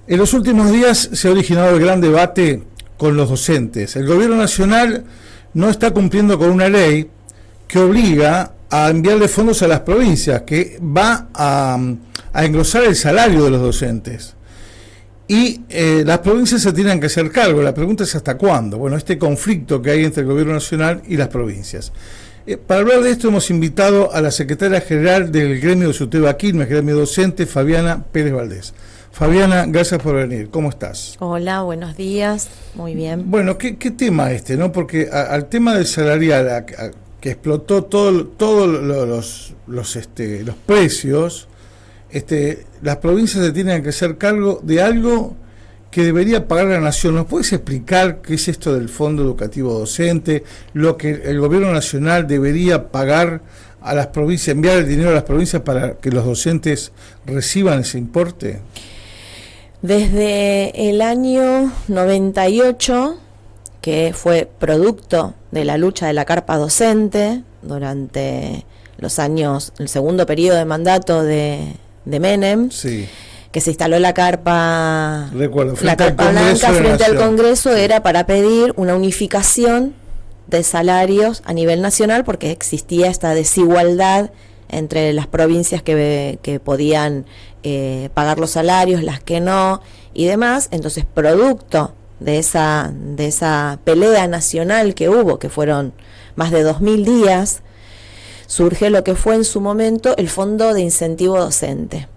En los últimos días se ha originado el gran debate con los docentes. El gobierno nacional no está cumpliendo con una ley que obliga a enviarle fondos a las provincias, que va a engrosar el salario de los docentes. Y las provincias se tienen que hacer cargo. La pregunta es ¿hasta cuándo? Bueno, este conflicto que hay entre el gobierno nacional y las provincias. Para hablar de esto hemos invitado a la secretaria general del gremio de SUTEBA Quilmes, gremio docente, Fabiana Pérez Valdés. Fabiana, gracias por venir. ¿Cómo estás? Hola, buenos días. Muy bien. Bueno, ¿qué tema no? Porque al tema del salarial, que explotó todos los precios, las provincias se tienen que hacer cargo de algo que debería pagar la nación. ¿Nos puedes explicar qué es esto del Fondo Educativo Docente, lo que el gobierno nacional debería pagar a las provincias, enviar el dinero a las provincias para que los docentes reciban ese importe? Desde el año 98, que fue producto de la lucha de la carpa docente durante los años, el segundo periodo de mandato de Menem, sí, que se instaló la carpa, recuerdo, la carpa blanca frente al Congreso, era para pedir una unificación de salarios a nivel nacional, porque existía esta desigualdad entre las provincias que podían pagar los salarios, las que no, y demás. Entonces, producto de esa pelea nacional que hubo, que fueron más de 2000 días, surge lo que fue en su momento el Fondo de Incentivo Docente,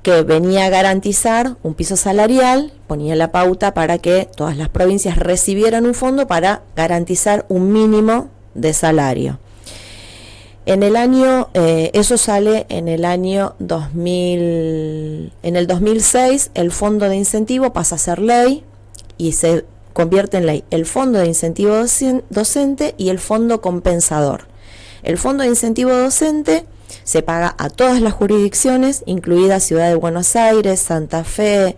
que venía a garantizar un piso salarial, ponía la pauta para que todas las provincias recibieran un fondo para garantizar un mínimo de salario. En el año, eso sale en el año 2000, en el 2006 el Fondo de Incentivo pasa a ser ley y se convierte en ley el Fondo de Incentivo Docente y el Fondo Compensador. El Fondo de Incentivo Docente se paga a todas las jurisdicciones, incluida Ciudad de Buenos Aires, Santa Fe,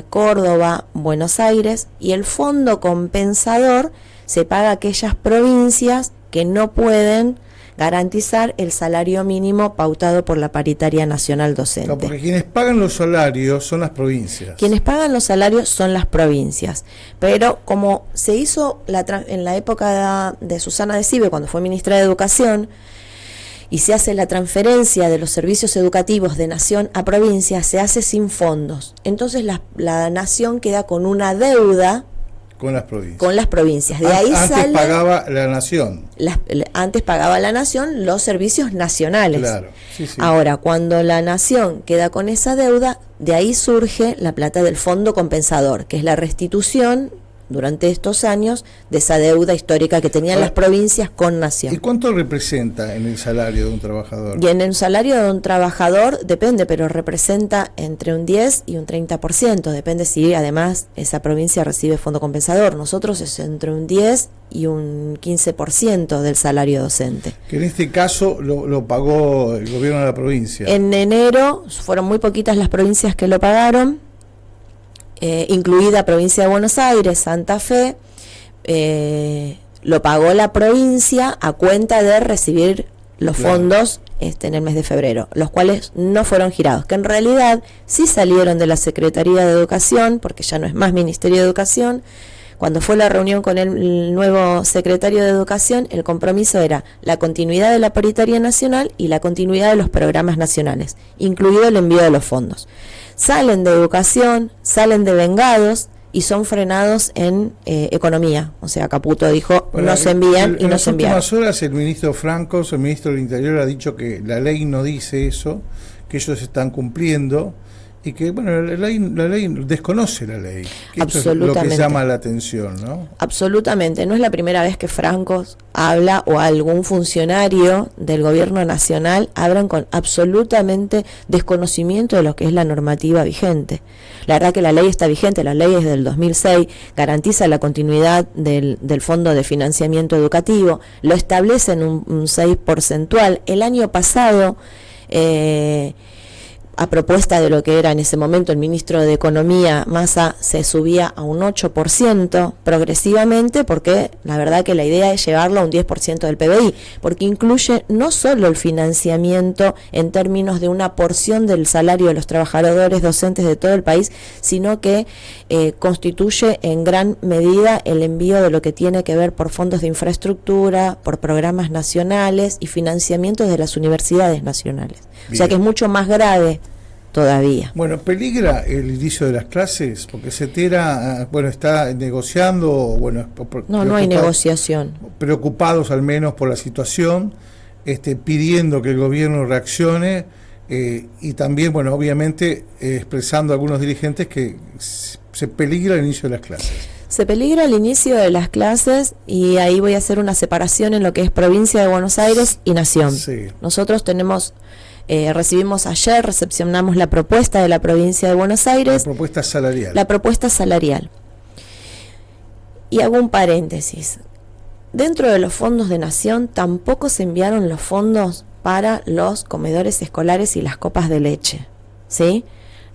Córdoba, Buenos Aires, y el Fondo Compensador se paga a aquellas provincias que no pueden garantizar el salario mínimo pautado por la Paritaria Nacional Docente. No, porque quienes pagan los salarios son las provincias. Quienes pagan los salarios son las provincias. Pero como se hizo en la época de Susana Decibe, cuando fue ministra de Educación, y se hace la transferencia de los servicios educativos de nación a provincia, se hace sin fondos. Entonces la nación queda con una deuda con las provincias. Con las provincias. De ahí antes pagaba la nación. Antes pagaba la nación los servicios nacionales. Claro. Sí, sí. Ahora, cuando la nación queda con esa deuda, de ahí surge la plata del Fondo Compensador, que es la restitución durante estos años de esa deuda histórica que tenían las provincias con nación. ¿Y cuánto representa en el salario de un trabajador? Y en el salario de un trabajador depende, pero representa entre un 10 y un 30%, depende si además esa provincia recibe fondo compensador. Nosotros es entre un 10 y un 15% del salario docente. Que en este caso lo pagó el gobierno de la provincia. En enero fueron muy poquitas las provincias que lo pagaron, incluida provincia de Buenos Aires, Santa Fe, lo pagó la provincia a cuenta de recibir los fondos en el mes de febrero, los cuales no fueron girados, que en realidad sí salieron de la Secretaría de Educación, porque ya no es más Ministerio de Educación. Cuando fue la reunión con el nuevo secretario de Educación, el compromiso era la continuidad de la Paritaria Nacional y la continuidad de los programas nacionales, incluido el envío de los fondos. Salen de Educación, salen de Vengados y son frenados en Economía. O sea, Caputo dijo, no se envían y no se envían. En las últimas horas el ministro Francos, el ministro del Interior, ha dicho que la ley no dice eso, que ellos están cumpliendo y que, bueno, la ley desconoce la ley. Que esto es lo que llama la atención, ¿no? Absolutamente. No es la primera vez que Francos habla o algún funcionario del gobierno nacional hablan con absolutamente desconocimiento de lo que es la normativa vigente. La verdad que la ley está vigente, la ley es del 2006, garantiza la continuidad del Fondo de Financiamiento Educativo, lo establece en un 6 porcentual. El año pasado a propuesta de lo que era en ese momento el ministro de Economía, Massa, se subía a un 8% progresivamente, porque la verdad que la idea es llevarlo a un 10% del PBI, porque incluye no solo el financiamiento en términos de una porción del salario de los trabajadores docentes de todo el país, sino que constituye en gran medida el envío de lo que tiene que ver por fondos de infraestructura, por programas nacionales y financiamientos de las universidades nacionales. Bien. O sea que es mucho más grave todavía. Bueno, ¿peligra el inicio de las clases? Porque CETERA, está negociando, no hay negociación. Preocupados al menos por la situación, pidiendo que el gobierno reaccione, y también, obviamente, expresando a algunos dirigentes que se peligra el inicio de las clases. Se peligra el inicio de las clases, y ahí voy a hacer una separación en lo que es provincia de Buenos Aires y Nación. Sí. Nosotros recepcionamos la propuesta de la provincia de Buenos Aires. La propuesta salarial. La propuesta salarial. Y hago un paréntesis. Dentro de los fondos de Nación tampoco se enviaron los fondos para los comedores escolares y las copas de leche, ¿sí?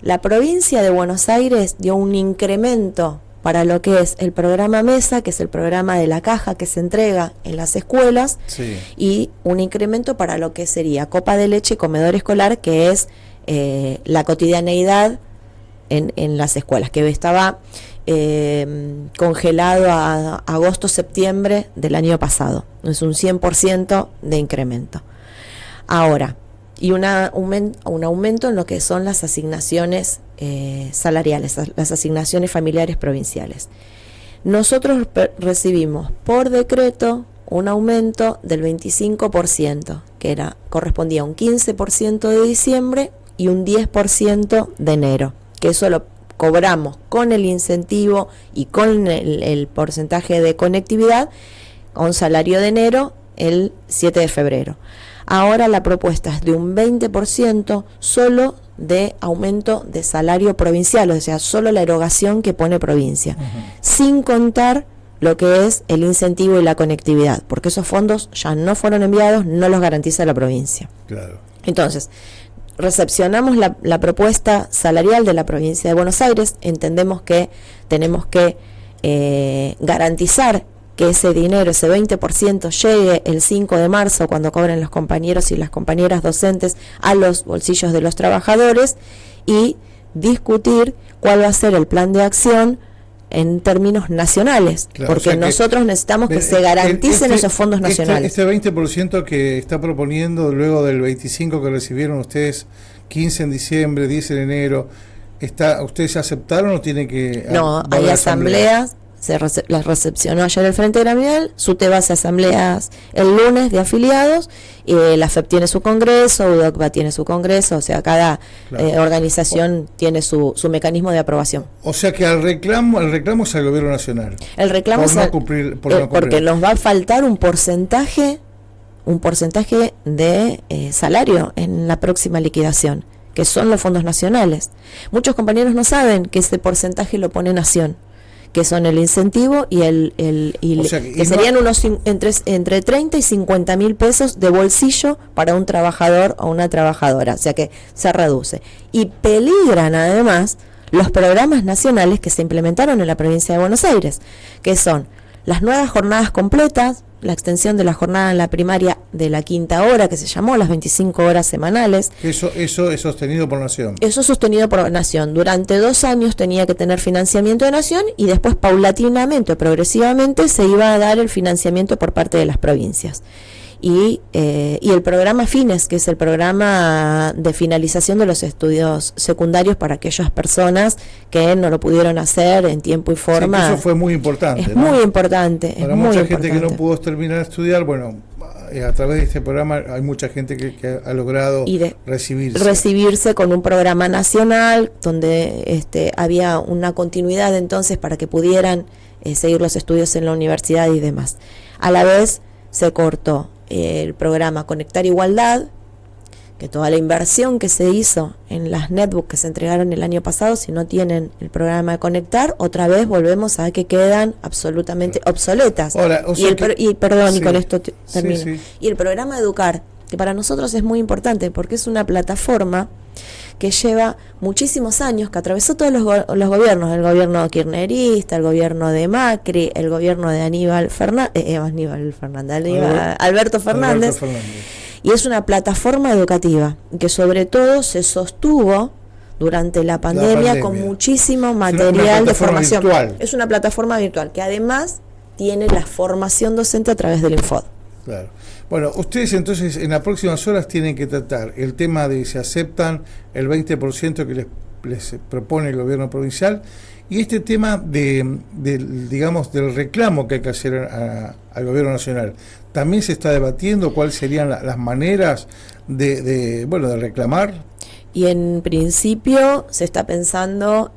La provincia de Buenos Aires dio un incremento para lo que es el programa MESA, que es el programa de la caja que se entrega en las escuelas, sí, y un incremento para lo que sería copa de leche y comedor escolar, que es la cotidianeidad en las escuelas, que estaba congelado a agosto-septiembre del año pasado. Es un 100% de incremento. Ahora, y un aumento en lo que son las asignaciones salariales, las asignaciones familiares provinciales. Nosotros recibimos por decreto un aumento del 25%, que correspondía a un 15% de diciembre y un 10% de enero, que eso lo cobramos con el incentivo y con el porcentaje de conectividad, con salario de enero el 7 de febrero. Ahora la propuesta es de un 20% solo de aumento de salario provincial, o sea, solo la erogación que pone provincia, sin contar lo que es el incentivo y la conectividad, porque esos fondos ya no fueron enviados, no los garantiza la provincia. Claro. Entonces, recepcionamos la propuesta salarial de la provincia de Buenos Aires, entendemos que tenemos que garantizar que ese dinero, ese 20%, llegue el 5 de marzo cuando cobren los compañeros y las compañeras docentes a los bolsillos de los trabajadores, y discutir cuál va a ser el plan de acción en términos nacionales, claro, porque nosotros necesitamos que se garanticen esos fondos nacionales. Este 20% que está proponiendo luego del 25% que recibieron ustedes, 15 en diciembre, 10 en enero, ¿ustedes aceptaron o tienen que...? No, hay asambleas. Las recepcionó ayer el Frente Gremial, SUTEBA hace asambleas el lunes de afiliados, y la FEP tiene su congreso, UDOCBA tiene su congreso, o sea, cada organización tiene su mecanismo de aprobación. O sea que el reclamo es al gobierno nacional. El reclamo es porque nos va a faltar un porcentaje de salario en la próxima liquidación, que son los fondos nacionales. Muchos compañeros no saben que ese porcentaje lo pone Nación, que son el incentivo y que serían unos entre 30 y 50 mil pesos de bolsillo para un trabajador o una trabajadora, o sea que se reduce. Y peligran además los programas nacionales que se implementaron en la provincia de Buenos Aires, que son las nuevas jornadas completas, la extensión de la jornada en la primaria de la quinta hora, que se llamó las 25 horas semanales. Eso es sostenido por Nación. Eso es sostenido por Nación. Durante 2 años tenía que tener financiamiento de Nación, y después paulatinamente o progresivamente se iba a dar el financiamiento por parte de las provincias. Y el programa FINES, que es el programa de finalización de los estudios secundarios para aquellas personas que no lo pudieron hacer en tiempo y forma. Sí, eso fue muy importante. Es muy importante. Para mucha gente que no pudo terminar de estudiar, a través de este programa hay mucha gente que ha logrado recibirse con un programa nacional donde había una continuidad entonces para que pudieran seguir los estudios en la universidad y demás. A la vez se cortó el programa Conectar Igualdad, que toda la inversión que se hizo en las netbooks que se entregaron el año pasado, si no tienen el programa de Conectar, otra vez volvemos a que quedan absolutamente obsoletas. Ahora, y con esto termino. Y el programa Educar, que para nosotros es muy importante porque es una plataforma que lleva muchísimos años, que atravesó todos los gobiernos, el gobierno kirchnerista, el gobierno de Macri, el gobierno de Alberto Fernández. Y es una plataforma educativa que sobre todo se sostuvo durante la pandemia con muchísimo material de formación. Virtual. Es una plataforma virtual que además tiene la formación docente a través del Infod. Claro. Bueno, ustedes entonces en las próximas horas tienen que tratar el tema de si aceptan el 20% que les propone el gobierno provincial y este tema digamos, del reclamo que hay que hacer al gobierno nacional. También se está debatiendo cuáles serían las maneras de reclamar. Y en principio se está pensando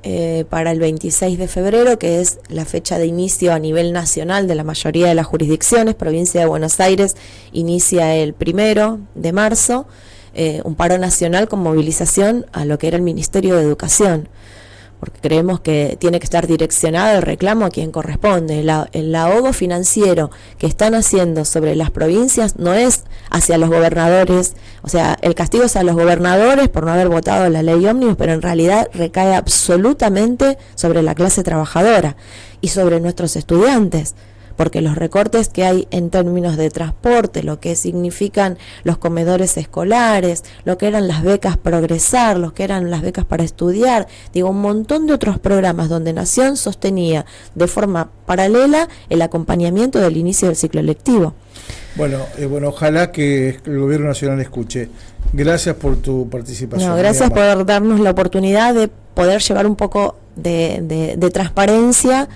para el 26 de febrero, que es la fecha de inicio a nivel nacional de la mayoría de las jurisdicciones. Provincia de Buenos Aires inicia el 1 de marzo, un paro nacional con movilización a lo que era el Ministerio de Educación, porque creemos que tiene que estar direccionado el reclamo a quien corresponde. El ahogo financiero que están haciendo sobre las provincias no es hacia los gobernadores, o sea, el castigo es a los gobernadores por no haber votado la ley ómnibus, pero en realidad recae absolutamente sobre la clase trabajadora y sobre nuestros estudiantes, porque los recortes que hay en términos de transporte, lo que significan los comedores escolares, lo que eran las becas Progresar, lo que eran las becas para estudiar, digo, un montón de otros programas donde Nación sostenía de forma paralela el acompañamiento del inicio del ciclo lectivo. Bueno, ojalá que el gobierno nacional escuche. Gracias por tu participación. No, gracias por darnos la oportunidad de poder llevar un poco de transparencia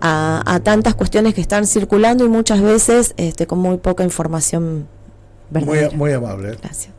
a tantas cuestiones que están circulando y muchas veces con muy poca información verdadera. Muy amable. Gracias.